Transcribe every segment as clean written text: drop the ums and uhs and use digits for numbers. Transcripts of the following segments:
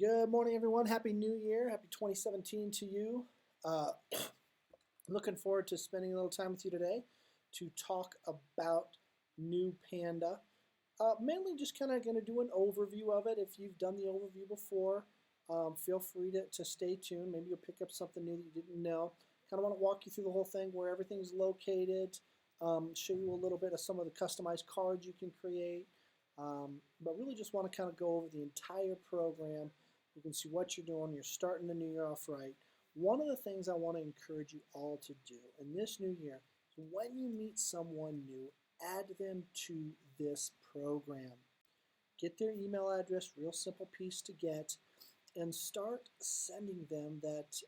Good morning, everyone. Happy New Year. Happy 2017 to you. Looking forward to spending a little time with you today to talk about new Panda. Mainly just kind of going to do an overview of it. If you've done the overview before, feel free to stay tuned. Maybe you'll pick up something new that you didn't know. Kind of want to walk you through the whole thing, where everything's located, show you a little bit of some of the customized cards you can create. But really just want to kind of go over the entire program. You can see what you're doing. You're starting the new year off right. One of the things I want to encourage you all to do in this new year is when you meet someone new, add them to this program. Get their email address, real simple piece to get, and start sending them that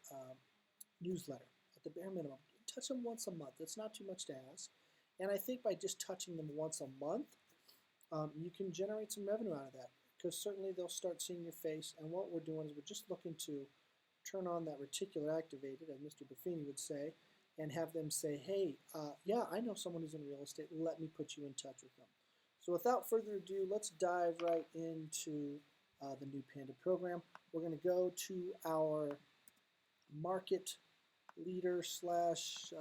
newsletter at the bare minimum. Touch them once a month. That's not too much to ask. And I think by just touching them once a month, you can generate some revenue out of that, because certainly they'll start seeing your face. And what we're doing is we're just looking to turn on that reticular activated, as Mr. Buffini would say, and have them say, hey, yeah, I know someone who's in real estate. Let me put you in touch with them. So without further ado, let's dive right into the new Panda program. We're going to go to our market leader slash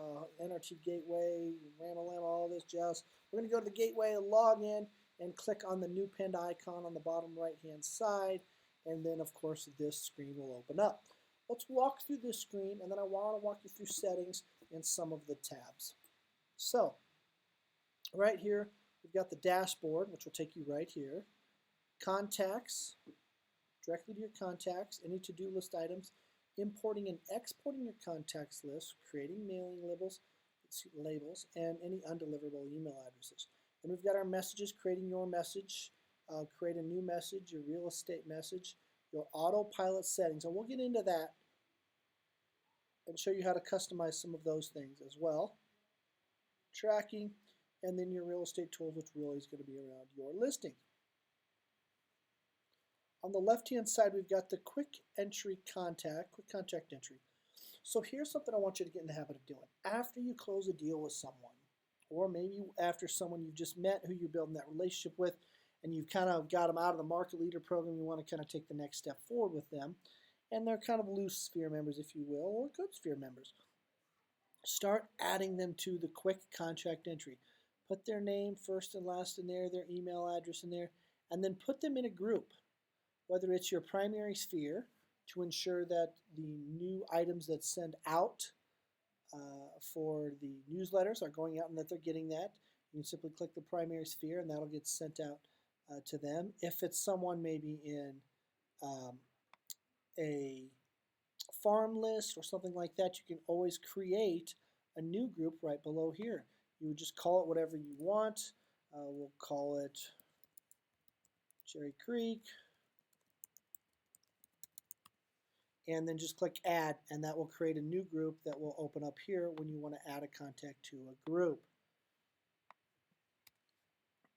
NRT gateway, Ramalama, all this jazz. We're going to go to the gateway and log in and click on the new Panda icon on the bottom right hand side, and then of course this screen will open up. Let's walk through this screen, and then I want to walk you through settings and some of the tabs. So right here we've got the dashboard, which will take you right here. Contacts, directly to your contacts, any to-do list items, importing and exporting your contacts list, creating mailing labels, and any undeliverable email addresses. Then we've got our messages, creating your message, create a new message, your real estate message, your autopilot settings, and we'll get into that and show you how to customize some of those things as well. Tracking, and then your real estate tools, which really is going to be around your listing. On the left-hand side, we've got the quick contact entry. So here's something I want you to get in the habit of doing. After you close a deal with someone, or maybe after someone you've just met who you're building that relationship with, and you've kind of got them out of the market leader program, you want to kind of take the next step forward with them, and they're kind of loose sphere members, if you will, or good sphere members. Start adding them to the quick contract entry. Put their name first and last in there, their email address in there, and then put them in a group, whether it's your primary sphere to ensure that the new items that send out for the newsletters are going out and that they're getting that. You can simply click the primary sphere and that'll get sent out to them. If it's someone maybe in a farm list or something like that, you can always create a new group right below here. You would just call it whatever you want. We'll call it Cherry Creek. And then just click add, and that will create a new group that will open up here when you want to add a contact to a group.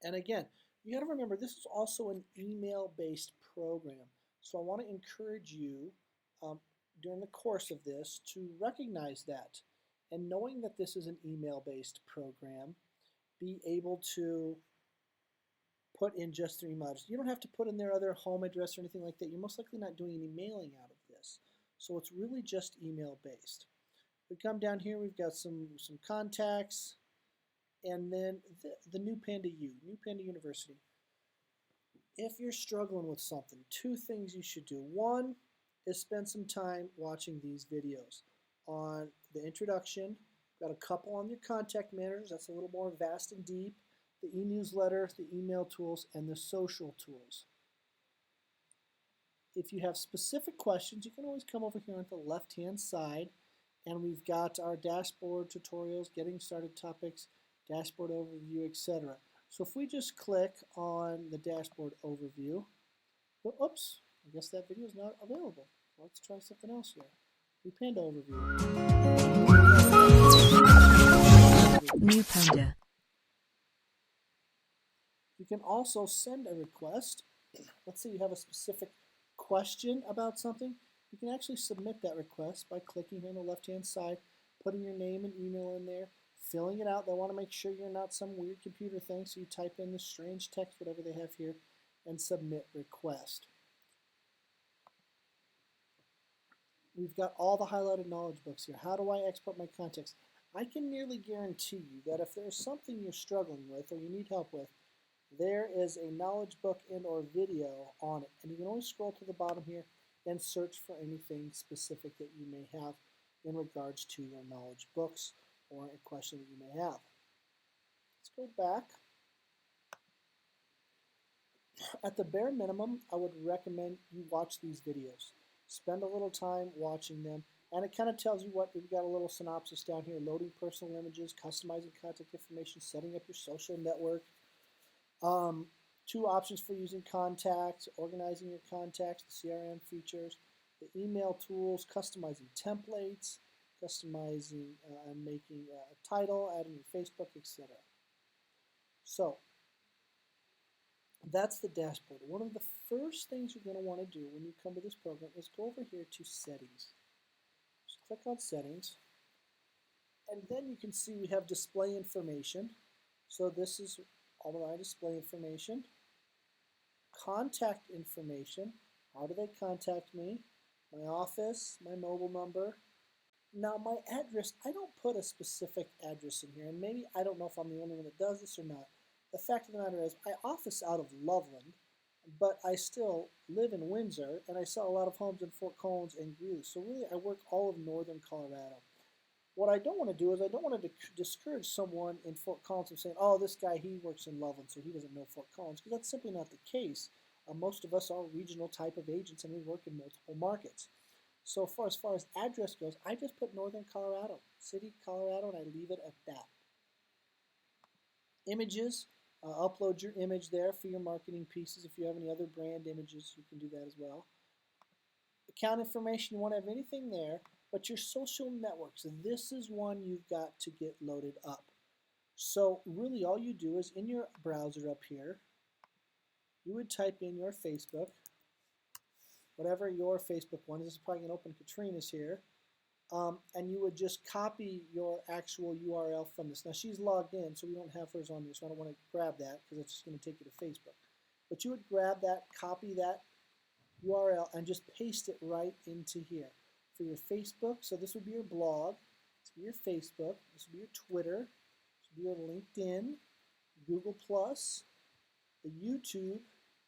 And again, you got to remember, this is also an email-based program. So I want to encourage you during the course of this to recognize that, and knowing that this is an email-based program, be able to put in just their email address. You don't have to put in their other home address or anything like that. You're most likely not doing any mailing out of this. So it's really just email based. We come down here, we've got some contacts, and then the new Panda U, New Panda University. If you're struggling with something, two things you should do. One is spend some time watching these videos. On the introduction, got a couple on your contact managers, that's a little more vast and deep. The e-newsletter, the email tools, and the social tools. If you have specific questions, you can always come over here on the left-hand side, and we've got our dashboard tutorials, getting started topics, dashboard overview, etc. So if we just click on the dashboard overview, oops, I guess that video is not available. Let's try something else here. New Panda overview. New Panda. You can also send a request. Let's say you have a specific question about something. You can actually submit that request by clicking here on the left-hand side, putting your name and email in there, filling it out. They want to make sure you're not some weird computer thing, so you type in the strange text, whatever they have here, and submit request. We've got all the highlighted knowledge books here. How do I export my contacts? I can nearly guarantee you that if there's something you're struggling with or you need help with, there is a knowledge book and or video on it. And you can always scroll to the bottom here and search for anything specific that you may have in regards to your knowledge books or a question that you may have. Let's go back. At the bare minimum, I would recommend you watch these videos. Spend a little time watching them, and it kind of tells you what, we've got a little synopsis down here: loading personal images, customizing contact information, setting up your social network, 2 options for using contacts, organizing your contacts, the CRM features, the email tools, customizing templates, customizing and making a title, adding your Facebook, etc. So that's the dashboard. One of the first things you're going to want to do when you come to this program is go over here to Settings. Just click on Settings, and then you can see we have Display Information. So this is all of our display information. Contact information. How do they contact me? My office, my mobile number. Now my address, I don't put a specific address in here, and maybe I don't know if I'm the only one that does this or not. The fact of the matter is, I office out of Loveland, but I still live in Windsor, and I sell a lot of homes in Fort Collins and Greeley. So really, I work all of northern Colorado. What I don't want to do is I don't want to discourage someone in Fort Collins from saying, oh, this guy, he works in Loveland, so he doesn't know Fort Collins, because that's simply not the case. Most of us are regional type of agents, and we work in multiple markets. So as far as address goes, I just put northern Colorado, city, Colorado, and I leave it at that. Images. Upload your image there for your marketing pieces. If you have any other brand images, you can do that as well. Account information, you want to have anything there, but your social networks, this is one you've got to get loaded up. So really all you do is in your browser up here, you would type in your Facebook, whatever your Facebook one is. This is probably going to open Katrina's here. And you would just copy your actual URL from this. Now she's logged in, so we don't have hers on here, so I don't want to grab that because it's just going to take you to Facebook. But you would grab that, copy that URL, and just paste it right into here. For your Facebook, so this would be your blog, this would be your Facebook, this would be your Twitter, this would be your LinkedIn, Google+, the YouTube,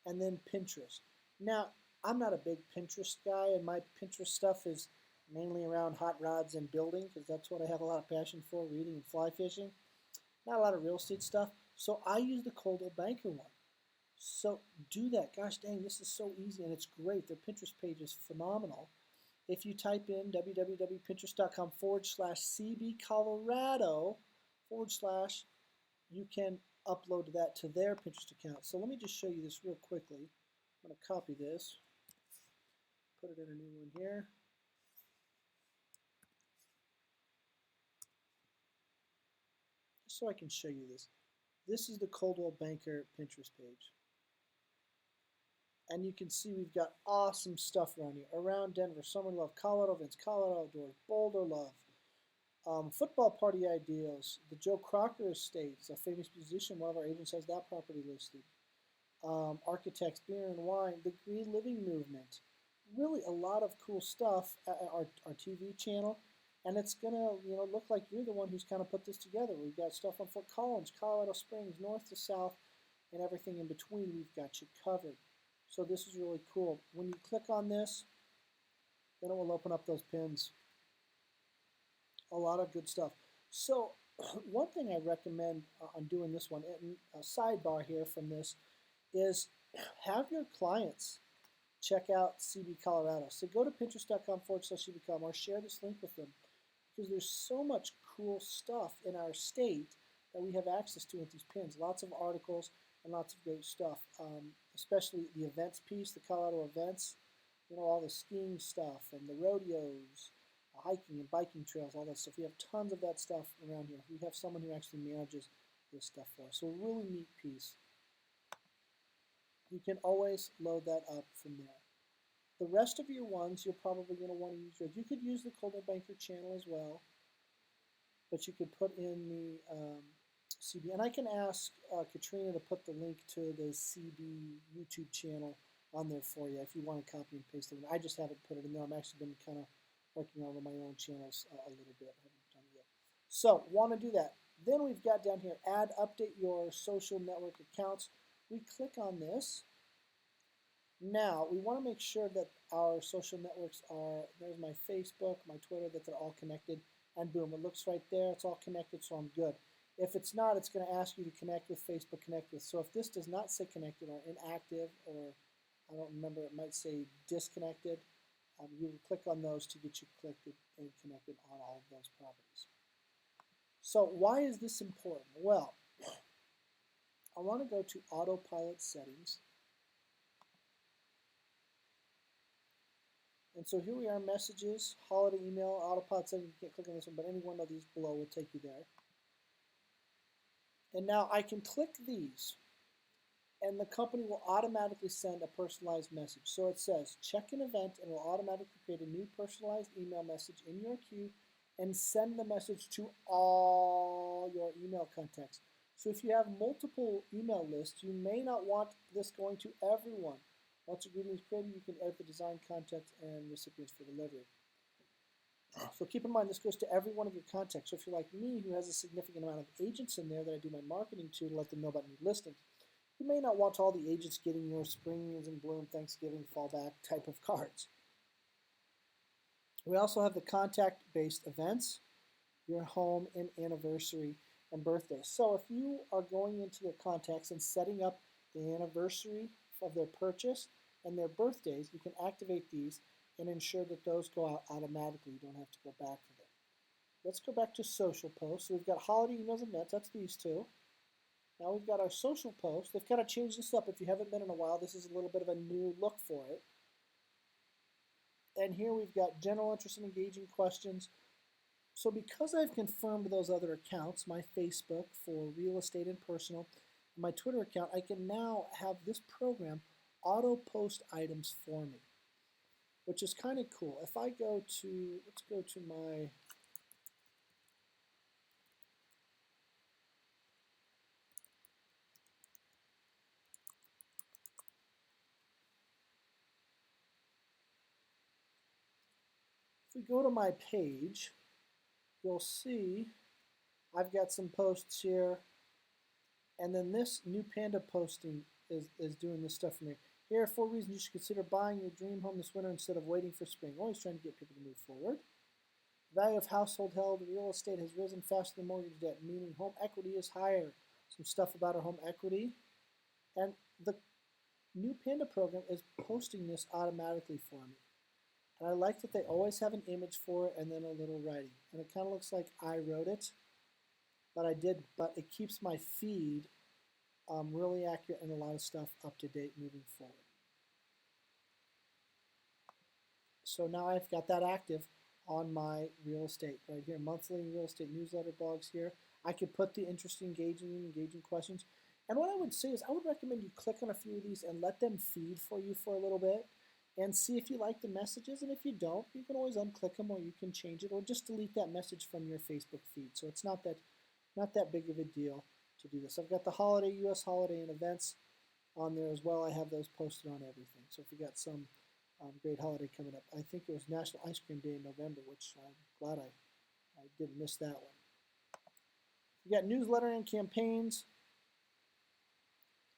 and then Pinterest. Now, I'm not a big Pinterest guy, and my Pinterest stuff is mainly around hot rods and building, because that's what I have a lot of passion for, reading and fly fishing. Not a lot of real estate stuff. So I use the Coldwell Banker one. So do that. Gosh dang, this is so easy, and it's great. Their Pinterest page is phenomenal. If you type in www.pinterest.com/CBColorado / you can upload that to their Pinterest account. So let me just show you this real quickly. I'm going to copy this, put it in a new one here. So I can show you this. This is the Coldwell Banker Pinterest page. And you can see we've got awesome stuff around here. Around Denver, Summer Love, Colorado events, Colorado outdoors, Boulder Love, football party ideals, the Joe Crocker Estates, a famous musician, one of our agents has that property listed. Architects, beer and wine, the green living movement. Really a lot of cool stuff at our TV channel. And it's going to look like you're the one who's kind of put this together. We've got stuff on Fort Collins, Colorado Springs, north to south, and everything in between we've got you covered. So this is really cool. When you click on this, then it will open up those pins. A lot of good stuff. So one thing I recommend on doing this one, and a sidebar here from this, is have your clients check out CB Colorado. So go to pinterest.com/CBCom or share this link with them, because there's so much cool stuff in our state that we have access to with these pins. Lots of articles and lots of great stuff, especially the events piece, the Colorado events, all the skiing stuff and the rodeos, hiking and biking trails, all that stuff. We have tons of that stuff around here. We have someone who actually manages this stuff for us. So a really neat piece. You can always load that up from there. The rest of your ones, you're probably going to want to use. You could use the Coldwell Banker channel as well, but you could put in the CB. And I can ask Katrina to put the link to the CB YouTube channel on there for you if you want to copy and paste it. I just haven't put it in there. I'm actually been kind of working on my own channels a little bit. I haven't done it yet. So want to do that. Then we've got down here, add, update your social network accounts. We click on this. Now, we want to make sure that our social networks are, there's my Facebook, my Twitter, that they're all connected, and boom, it looks right there, it's all connected, so I'm good. If it's not, it's going to ask you to connect with Facebook, connect with. So if this does not say connected or inactive, or I don't remember, it might say disconnected, you will click on those to get you clicked and connected on all of those properties. So why is this important? Well, I want to go to autopilot settings. And so here we are, messages, holiday email, autopilot settings. You can't click on this one, but any one of these below will take you there. And now I can click these, and the company will automatically send a personalized message. So it says, check an event, and it will automatically create a new personalized email message in your queue and send the message to all your email contacts. So if you have multiple email lists, you may not want this going to everyone. Once a greeting is created, you can edit the design, content, and recipients for delivery. So keep in mind, this goes to every one of your contacts. So if you're like me, who has a significant amount of agents in there that I do my marketing to let them know about new listings, you may not want all the agents getting your Springs and Bloom, Thanksgiving, fallback type of cards. We also have the contact-based events, your home and anniversary and birthday. So if you are going into their contacts and setting up the anniversary of their purchase and their birthdays, you can activate these and ensure that those go out automatically. You don't have to go back to them. Let's go back to social posts. So we've got holiday emails and events. That's these two. Now we've got our social posts. They've kind of changed this up. If you haven't been in a while, this is a little bit of a new look for it. And here we've got general interest and engaging questions. So because I've confirmed those other accounts, my Facebook for real estate and personal, and my Twitter account, I can now have this program auto post items for me, which is kind of cool. If I go to, let's go to my, if we go to my page, you'll see I've got some posts here, and then this new Panda posting is doing this stuff for me. Here are 4 reasons you should consider buying your dream home this winter instead of waiting for spring. Always trying to get people to move forward. The value of household held real estate has risen faster than mortgage debt, meaning home equity is higher. Some stuff about our home equity. And the new Panda program is posting this automatically for me. And I like that they always have an image for it and then a little writing. And it kind of looks like I wrote it, but it keeps my feed really accurate and a lot of stuff up to date moving forward. So now I've got that active on my real estate right here. Monthly real estate newsletter blogs here. I could put the interesting, engaging questions. And what I would say is I would recommend you click on a few of these and let them feed for you for a little bit and see if you like the messages. And if you don't, you can always unclick them or you can change it or just delete that message from your Facebook feed. So it's not that big of a deal to do this. I've got the holiday, U.S. holiday and events on there as well. I have those posted on everything. So if you got some great holiday coming up, I think it was National Ice Cream Day in November, which I'm glad I didn't miss that one. You got newsletter and campaigns.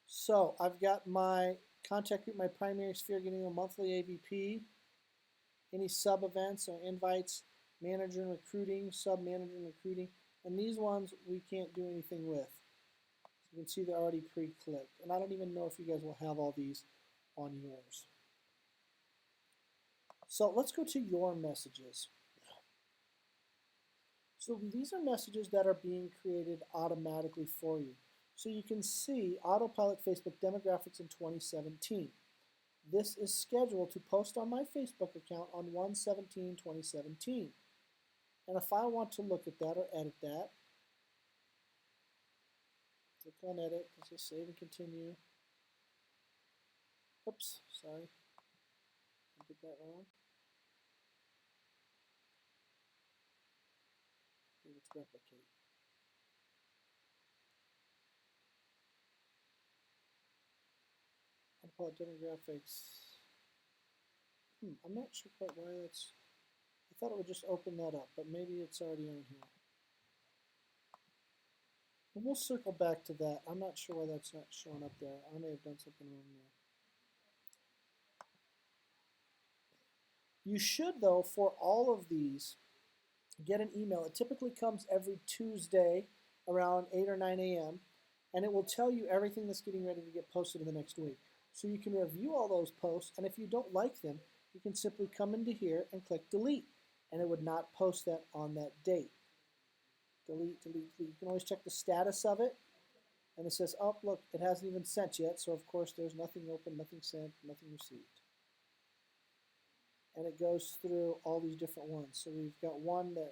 So I've got my contact group, my primary sphere, getting a monthly AVP, any sub events or invites, manager and recruiting, sub manager and recruiting, and these ones we can't do anything with. So you can see they're already pre-clicked, and I don't even know if you guys will have all these on yours. So let's go to your messages. So these are messages that are being created automatically for you. So you can see Autopilot Facebook Demographics in 2017. This is scheduled to post on my Facebook account on 1/17/2017. And if I want to look at that or edit that, click on edit, let's just save and continue. Oops, sorry, I did that wrong. Let's replicate. Autopilot demographics. I'm not sure quite why that's. I thought it would just open that up, but maybe it's already on here. And we'll circle back to that. I'm not sure why that's not showing up there. I may have done something wrong there. You should, though, for all of these, get an email. It typically comes every Tuesday around 8 or 9 a.m., and it will tell you everything that's getting ready to get posted in the next week. So you can review all those posts, and if you don't like them, you can simply come into here and click delete, and it would not post that on that date. Delete, delete, delete. You can always check the status of it, and it says, oh, look, it hasn't even sent yet, so of course there's nothing open, nothing sent, nothing received. And it goes through all these different ones. So we've got one that's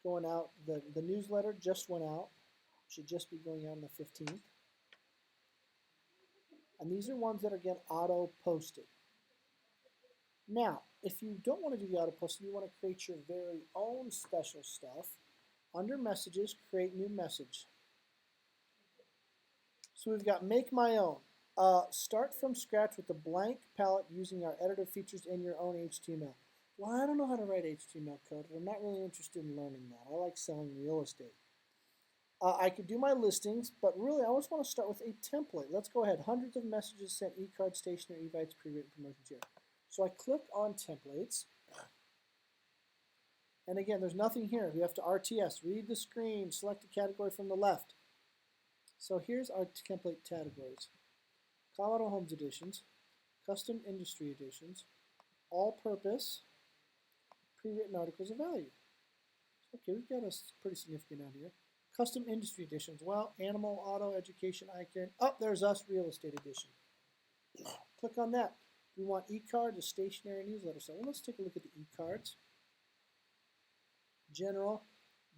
going out, the newsletter just went out, should just be going out on the 15th. And these are ones that are getting auto-posted. Now, if you don't want to do the auto-posting, you want to create your very own special stuff, under Messages, create new message. So we've got Make My Own. Start from scratch with a blank palette using our editor features in your own HTML. Well, I don't know how to write HTML code, and I'm not really interested in learning that. I like selling real estate. I could do my listings, but really I always want to start with a template. Let's go ahead. Hundreds of messages sent, e-card, stationery, e-bites, pre-written promotions here. So I click on templates. And again, there's nothing here. We have to RTS, read the screen, select a category from the left. So here's our template categories. Colorado Homes Editions, Custom Industry Editions, All-Purpose, Pre-Written Articles of Value. Okay, we've got a pretty significant out here. Custom Industry Editions, well, Animal, Auto, Education, Icon. Oh, there's us, Real Estate Edition. Click on that. We want e-card, a stationary newsletter. So let's take a look at the e-cards. General,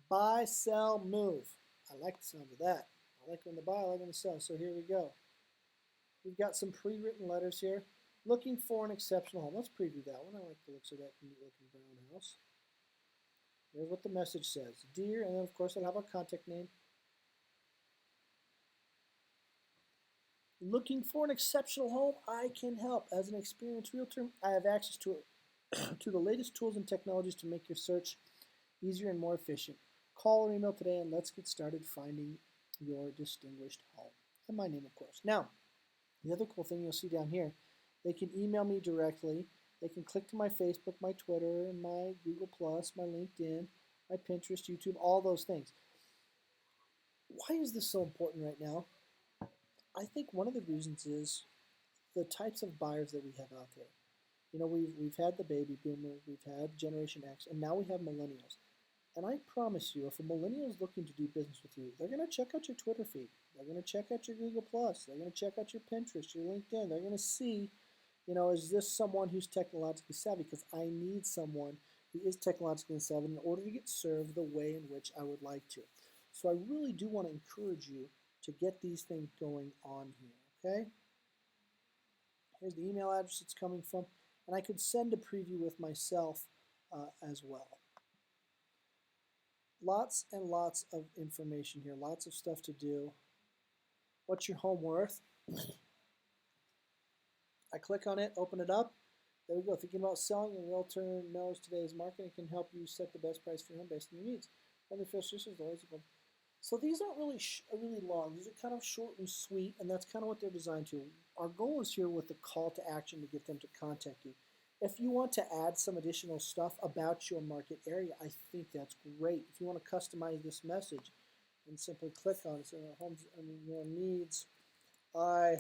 buy, sell, move. I like the sound of that. I like when to buy, I like when to sell. So here we go. We've got some pre-written letters here. Looking for an exceptional home. Let's preview that one. I like the looks of that neat looking brown house. There's what the message says. Dear, and then of course I'll have our contact name. Looking for an exceptional home? I can help. As an experienced realtor, I have access to to the latest tools and technologies to make your search easier and more efficient. Call or email today and let's get started finding your distinguished home. And my name, of course. Now, the other cool thing you'll see down here, they can email me directly. They can click to my Facebook, my Twitter, my Google+, my LinkedIn, my Pinterest, YouTube, all those things. Why is this so important right now? I think one of the reasons is the types of buyers that we have out there. You know, we've had the baby boomers, we've had Generation X, and now we have millennials. And I promise you, if a millennial is looking to do business with you, they're going to check out your Twitter feed. They're going to check out your Google+. They're going to check out your Pinterest, your LinkedIn. They're going to see, you know, is this someone who's technologically savvy? Because I need someone who is technologically savvy in order to get served the way in which I would like to. So I really do want to encourage you to get these things going on here, okay? Here's the email address it's coming from, and I could send a preview with myself as well. Lots and lots of information here, lots of stuff to do. What's your home worth? I click on it, open it up. There we go. Thinking about selling, a realtor knows today's market and can help you set the best price for your home based on your needs. So these aren't really really long. These are kind of short and sweet, and that's kind of what they're designed to. Our goal is here with the call to action to get them to contact you. If you want to add some additional stuff about your market area, I think that's great. If you want to customize this message, and simply click on it. So homes, your needs, I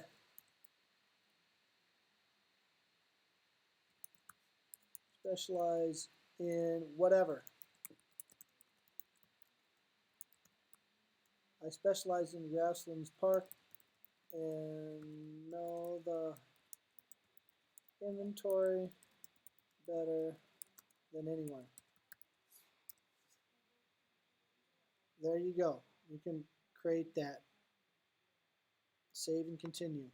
specialize in whatever. I specialize in Grasslands Park and know the inventory better than anyone. There you go. You can create that. Save and continue.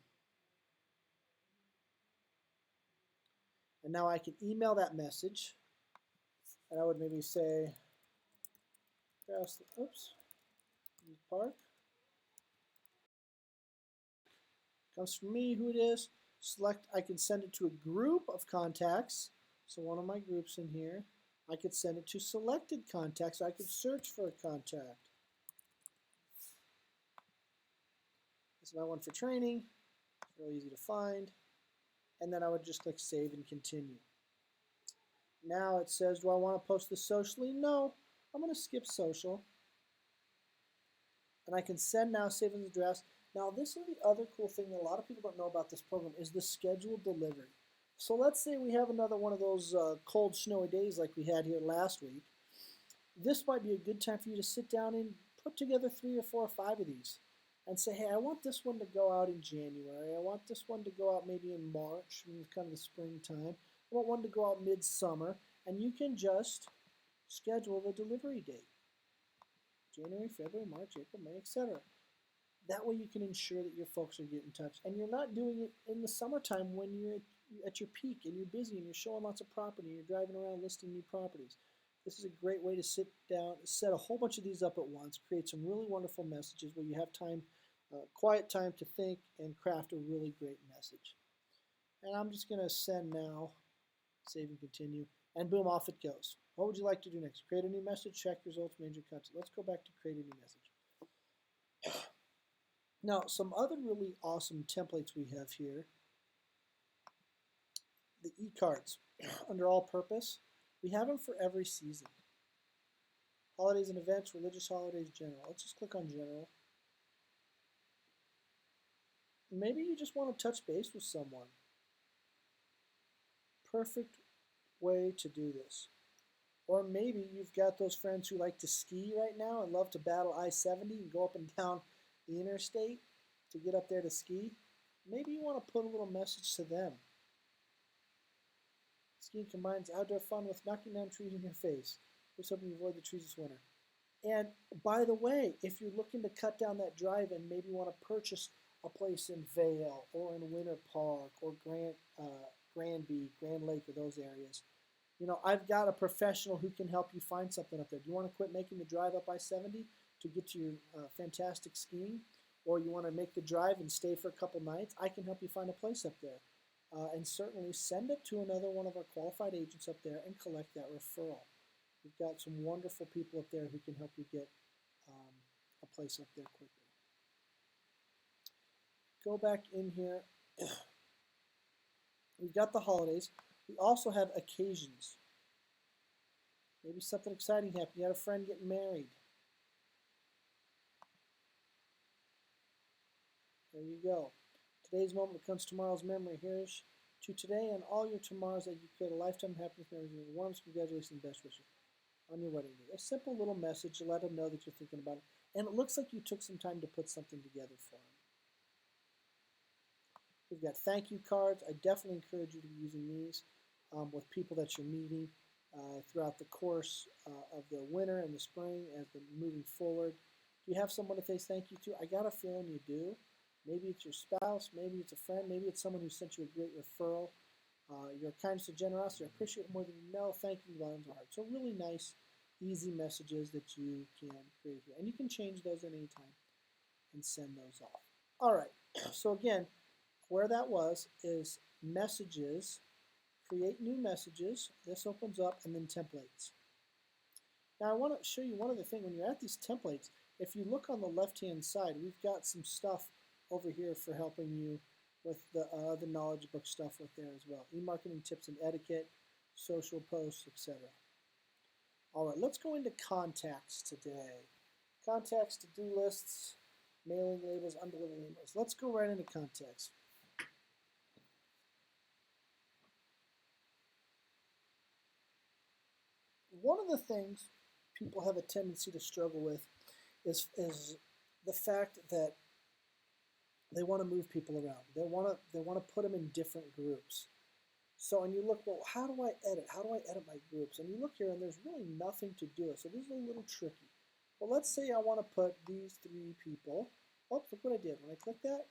And now I can email that message. And I would maybe say, oops, Park. Comes from me, who it is. Select, I can send it to a group of contacts. So one of my groups in here. I could send it to selected contacts. I could search for a contact. This is my one for training. It's really easy to find. And then I would just click save and continue. Now it says, do I want to post this socially? No, I'm going to skip social. And I can send now, save as address. Now this is the other cool thing that a lot of people don't know about this program is the scheduled delivery. So let's say we have another one of those cold, snowy days like we had here last week. This might be a good time for you to sit down and put together 3 or 4 or 5 of these and say, hey, I want this one to go out in January. I want this one to go out maybe in March, kind of the springtime. I want one to go out midsummer. And you can just schedule the delivery date. January, February, March, April, May, etc. That way you can ensure that your folks are getting in touch. And you're not doing it in the summertime when you're at your peak and you're busy and you're showing lots of property and you're driving around listing new properties. This is a great way to sit down, set a whole bunch of these up at once, create some really wonderful messages where you have time, quiet time to think and craft a really great message. And I'm just going to send now, save and continue, and boom, off it goes. What would you like to do next? Create a new message, check results, major content. Let's go back to create a new message. Now, some other really awesome templates we have here. The e-cards under all purpose. We have them for every season. Holidays and events, religious holidays, general. Let's just click on general. Maybe you just want to touch base with someone. Perfect way to do this. Or maybe you've got those friends who like to ski right now and love to battle I-70 and go up and down the interstate to get up there to ski. Maybe you want to put a little message to them. Skiing combines outdoor fun with knocking down trees in your face. Here's hoping you avoid the trees this winter. And by the way, if you're looking to cut down that drive and maybe want to purchase a place in Vail or in Winter Park or Granby, Grand Lake, or those areas, you know, I've got a professional who can help you find something up there. Do you want to quit making the drive up I-70 to get to your fantastic skiing? Or you want to make the drive and stay for a couple nights? I can help you find a place up there. And certainly send it to another one of our qualified agents up there and collect that referral. We've got some wonderful people up there who can help you get a place up there quickly. Go back in here. We've got the holidays. We also have occasions. Maybe something exciting happened. You had a friend get married. There you go. Today's moment becomes tomorrow's memory. Here's to today and all your tomorrows that you create a lifetime of happiness, memories, and warmest congratulations and best wishes on your wedding day. A simple little message to let them know that you're thinking about it. And it looks like you took some time to put something together for them. We've got thank you cards. I definitely encourage you to be using these with people that you're meeting throughout the course of the winter and the spring as they're moving forward. Do you have someone to say thank you to? I got a feeling you do. Maybe it's your spouse, maybe it's a friend, maybe it's someone who sent you a great referral. Your kindness and generosity, I appreciate it more than you know. Thank you, volumes of heart. So really nice, easy messages that you can create here. And you can change those at any time and send those off. All right, so again, where that was is messages, create new messages. This opens up, and then templates. Now I want to show you one other thing. When you're at these templates, if you look on the left-hand side, we've got some stuff over here for helping you with the knowledge book stuff with there as well. E-marketing tips and etiquette, social posts, etc. All right, let's go into contacts today. Contacts, to-do lists, mailing labels, undelivered emails. Let's go right into contacts. One of the things people have a tendency to struggle with is the fact that they want to move people around. They want to put them in different groups. So, and you look, well, how do I edit? How do I edit my groups? And you look here, and there's really nothing to do it. So this is a little tricky. Well, let's say I want to put these 3 people. Oh, look what I did. When I click that,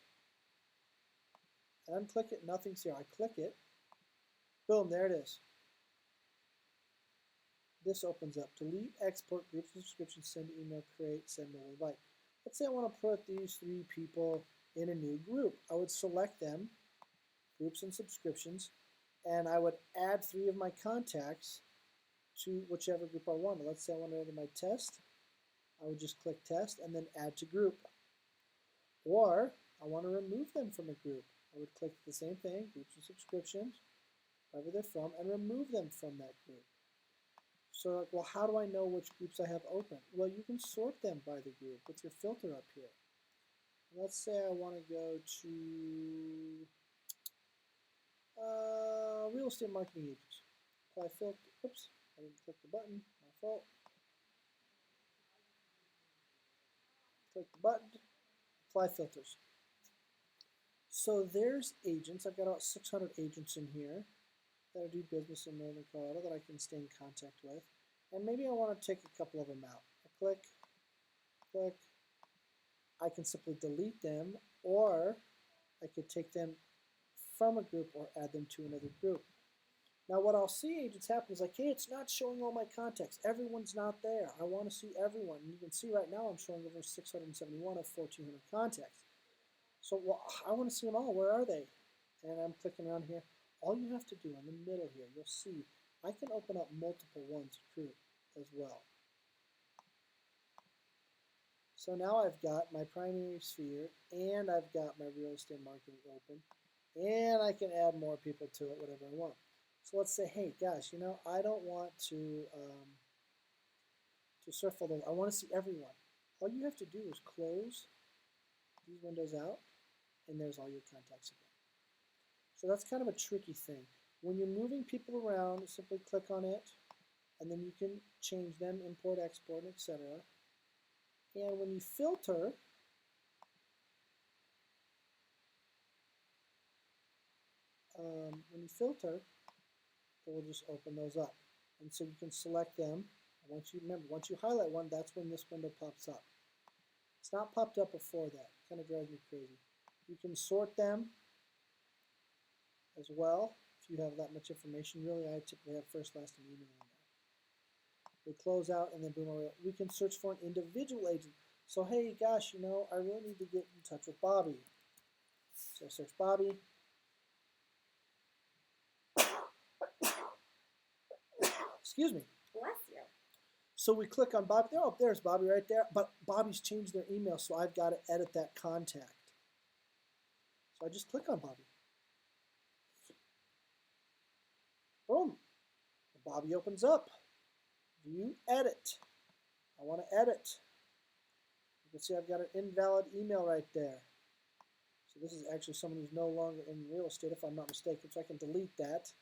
and unclick it, nothing's here. I click it. Boom, there it is. This opens up. Delete, export, groups and subscriptions, send email, create, send no invite. Let's say I want to put these 3 people in a new group. I would select them, groups and subscriptions, and I would add 3 of my contacts to whichever group I wanted. Let's say I wanted to add my test. I would just click test and then add to group. Or I want to remove them from a group. I would click the same thing, groups and subscriptions, wherever they're from, and remove them from that group. So like, well, how do I know which groups I have open? Well, you can sort them by the group with your filter up here. Let's say I want to go to real estate marketing agents. Apply filter. Oops, I didn't click the button. My fault. Click the button. Apply filters. So there's agents. I've got about 600 agents in here that I do business in Northern Colorado that I can stay in contact with. And maybe I want to take a couple of them out. I click. I can simply delete them, or I could take them from a group or add them to another group. Now what I'll see agents happen is like, hey, it's not showing all my contacts. Everyone's not there. I want to see everyone. And you can see right now I'm showing over 671 of 1,400 contacts. So well, I want to see them all. Where are they? And I'm clicking around here. All you have to do in the middle here, you'll see I can open up multiple ones group as well. So now I've got my primary sphere and I've got my real estate marketing open, and I can add more people to it, whatever I want. So let's say, hey, gosh, you know, I don't want to surf all those. I want to see everyone. All you have to do is close these windows out, and there's all your contacts again. So that's kind of a tricky thing. When you're moving people around, simply click on it, and then you can change them, import, export, etc. And when you filter, it will just open those up. And so you can select them. Once you highlight one, that's when this window pops up. It's not popped up before that. It kind of drives me crazy. You can sort them as well if you have that much information. Really, I typically have first, last, and email in there. We close out, and then boom, we can search for an individual agent. So hey, gosh, you know, I really need to get in touch with Bobby. So I search Bobby. Excuse me. Bless you. So we click on Bobby. Oh, there's Bobby right there. But Bobby's changed their email, so I've got to edit that contact. So I just click on Bobby. Boom. Bobby opens up. View edit. I want to edit. You can see I've got an invalid email right there. So this is actually someone who's no longer in real estate, if I'm not mistaken. So I can delete that.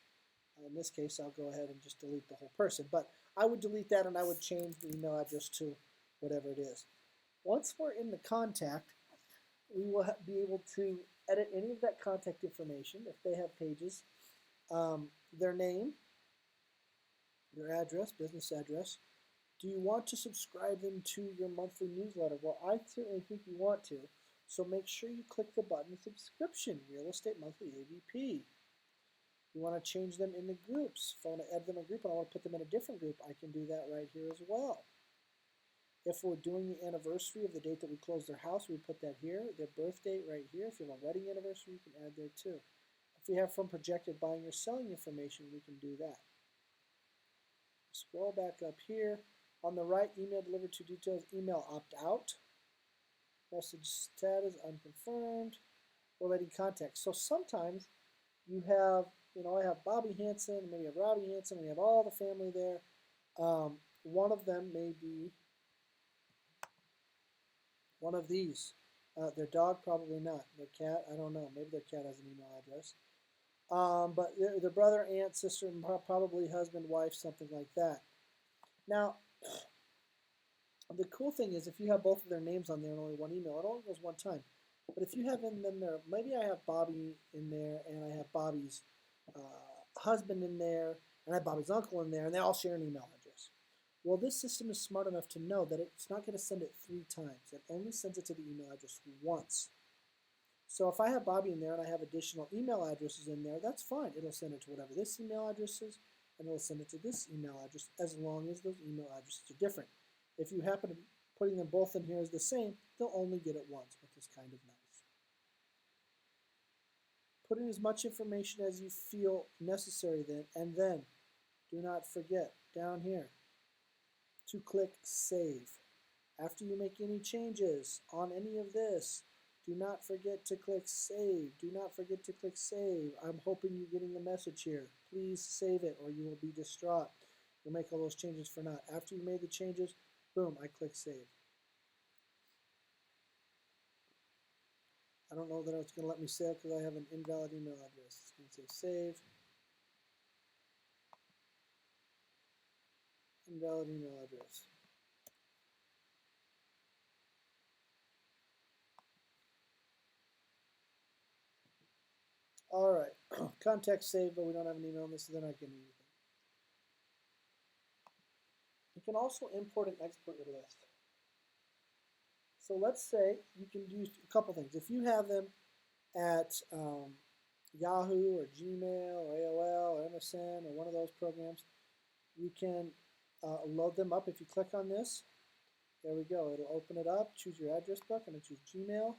In this case, I'll go ahead and just delete the whole person. But I would delete that, and I would change the email address to whatever it is. Once we're in the contact, we will be able to edit any of that contact information if they have pages, their name, their address, business address. Do you want to subscribe them to your monthly newsletter? Well, I certainly think you want to. So make sure you click the button subscription, Real Estate Monthly AVP. You want to change them in the groups. If I want to add them in a group and I want to put them in a different group, I can do that right here as well. If we're doing the anniversary of the date that we closed their house, we put that here. Their birth date right here. If you have a wedding anniversary, you can add there too. If we have from projected buying or selling information, we can do that. Scroll back up here. On the right, email delivered to details, email opt-out. Message status unconfirmed. Relating contacts. So sometimes you have, you know, I have Bobby Hansen, maybe I have Robbie Hansen, we have all the family there. One of them may be one of these. Their dog, probably not. Their cat, I don't know. Maybe their cat has an email address. But their brother, aunt, sister, and probably husband, wife, something like that. Now, the cool thing is if you have both of their names on there and only one email, it only goes one time. But if you have in them there, maybe I have Bobby in there and I have Bobby's husband in there and I have Bobby's uncle in there, and they all share an email address. Well, this system is smart enough to know that it's not going to send it 3 times. It only sends it to the email address once. So if I have Bobby in there and I have additional email addresses in there, that's fine. It'll send it to whatever this email address is, and it'll send it to this email address as long as those email addresses are different. If you happen to be putting them both in here as the same, they'll only get it once, which is kind of nice. Put in as much information as you feel necessary then, and then do not forget, down here to click Save. After you make any changes on any of this, do not forget to click Save. Do not forget to click Save. I'm hoping you're getting the message here. Please save it or you will be distraught. You'll make all those changes for naught. After you made the changes, boom, I click Save. I don't know that it's going to let me save because I have an invalid email address. It's going to say Save. Invalid email address. All right, contact saved, but we don't have an email on this, so they're not getting anything. You can also import and export your list. So let's say you can use a couple things. If you have them at Yahoo or Gmail or AOL or MSN or one of those programs, you can load them up. If you click on this, there we go. It'll open it up, choose your address book, and choose Gmail,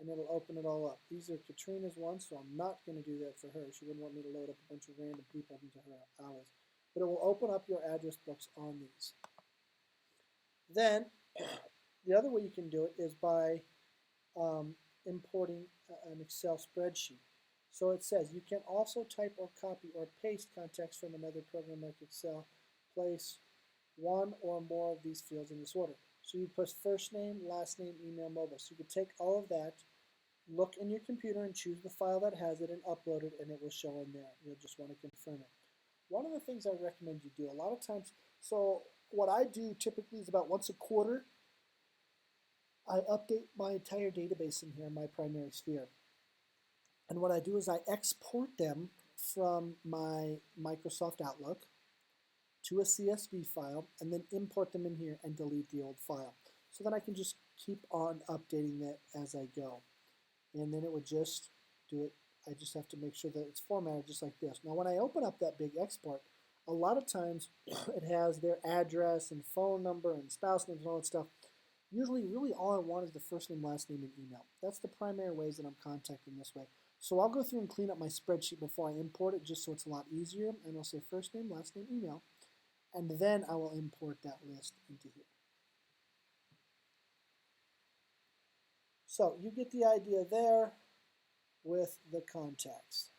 and it'll open it all up. These are Katrina's ones, so I'm not going to do that for her. She wouldn't want me to load up a bunch of random people into her hours. But it will open up your address books on these. Then, the other way you can do it is by importing an Excel spreadsheet. So it says you can also type or copy or paste context from another program like Excel. Place one or more of these fields in this order. So you put first name, last name, email, mobile. So you could take all of that, look in your computer and choose the file that has it and upload it, and it will show in there. You'll just want to confirm it. One of the things I recommend you do, a lot of times, so what I do typically is about once a quarter, I update my entire database in here in my primary sphere. And what I do is I export them from my Microsoft Outlook to a CSV file and then import them in here and delete the old file. So then I can just keep on updating that as I go. And then it would just do it. I just have to make sure that it's formatted just like this. Now when I open up that big export, a lot of times it has their address and phone number and spouse names and all that stuff. Usually really all I want is the first name, last name, and email. That's the primary ways that I'm contacting this way. So I'll go through and clean up my spreadsheet before I import it just so it's a lot easier. And I'll say first name, last name, email. And then I will import that list into here. So you get the idea there with the contacts.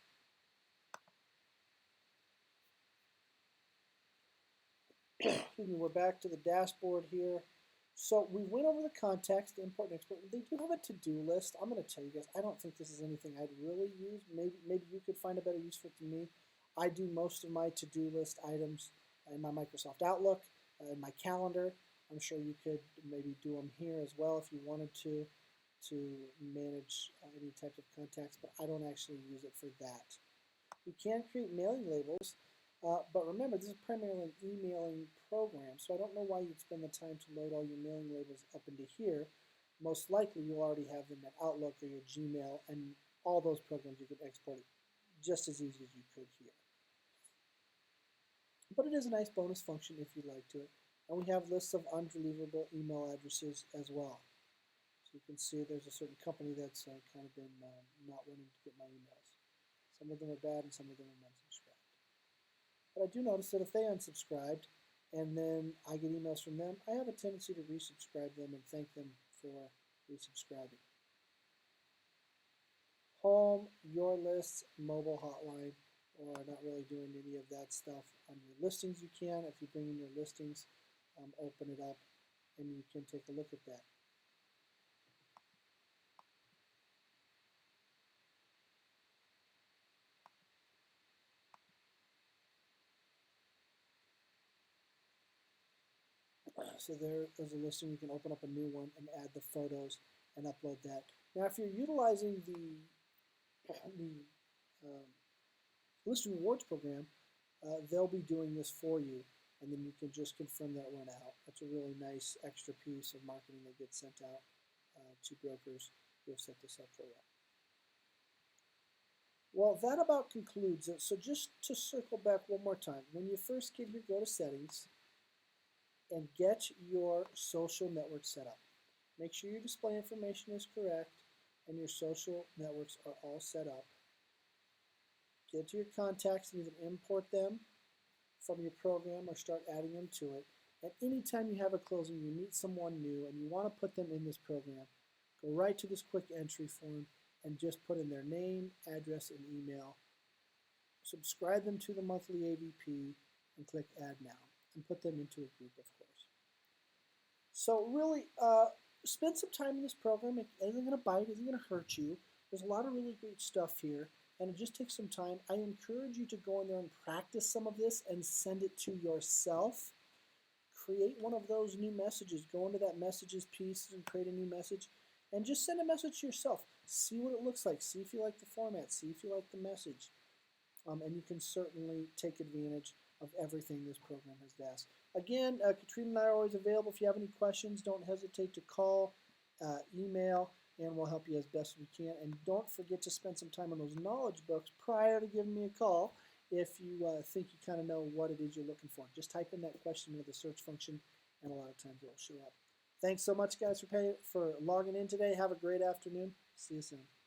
Excuse me, we're back to the dashboard here. So we went over the contacts, the import and export. They do have a to-do list. I'm going to tell you guys, I don't think this is anything I'd really use. Maybe you could find a better use for it than me. I do most of my to-do list items in my Microsoft Outlook, in my calendar. I'm sure you could maybe do them here as well if you wanted to manage any type of contacts, but I don't actually use it for that. You can create mailing labels, but remember, this is primarily an emailing program, so I don't know why you'd spend the time to load all your mailing labels up into here. Most likely, you'll already have them at Outlook or your Gmail, and all those programs you could export it just as easy as you could here. But it is a nice bonus function if you'd like to. And we have lists of undeliverable email addresses as well. So you can see there's a certain company that's kind of been not wanting to get my emails. Some of them are bad and some of them are unsubscribed. But I do notice that if they unsubscribed and then I get emails from them, I have a tendency to resubscribe them and thank them for resubscribing. Home, your lists, mobile hotline, or not really doing any of that stuff. On your listings you can. If you bring in your listings, open it up and you can take a look at that. So there's a listing. You can open up a new one and add the photos and upload that. Now if you're utilizing the List Rewards program, they'll be doing this for you, and then you can just confirm that went out. That's a really nice extra piece of marketing that gets sent out to brokers who have set this up for you. Well, that about concludes it. So just to circle back one more time, when you first get here, go to Settings and get your social network set up. Make sure your display information is correct and your social networks are all set up. Get to your contacts and you can import them from your program or start adding them to it. And anytime you have a closing, you meet someone new and you want to put them in this program, go right to this quick entry form and just put in their name, address, and email. Subscribe them to the monthly AVP and click Add Now and put them into a group, of course. So really, spend some time in this program. It isn't going to bite, it isn't going to hurt you. There's a lot of really great stuff here, and it just takes some time. I encourage you to go in there and practice some of this and send it to yourself. Create one of those new messages. Go into that messages piece and create a new message, and just send a message to yourself. See what it looks like. See if you like the format. See if you like the message. And you can certainly take advantage of everything this program has to ask. Again, Katrina and I are always available. If you have any questions, don't hesitate to call, email, and we'll help you as best we can. And don't forget to spend some time on those knowledge books prior to giving me a call if you think you kind of know what it is you're looking for. Just type in that question into the search function, and a lot of times it will show up. Thanks so much, guys, for logging in today. Have a great afternoon. See you soon.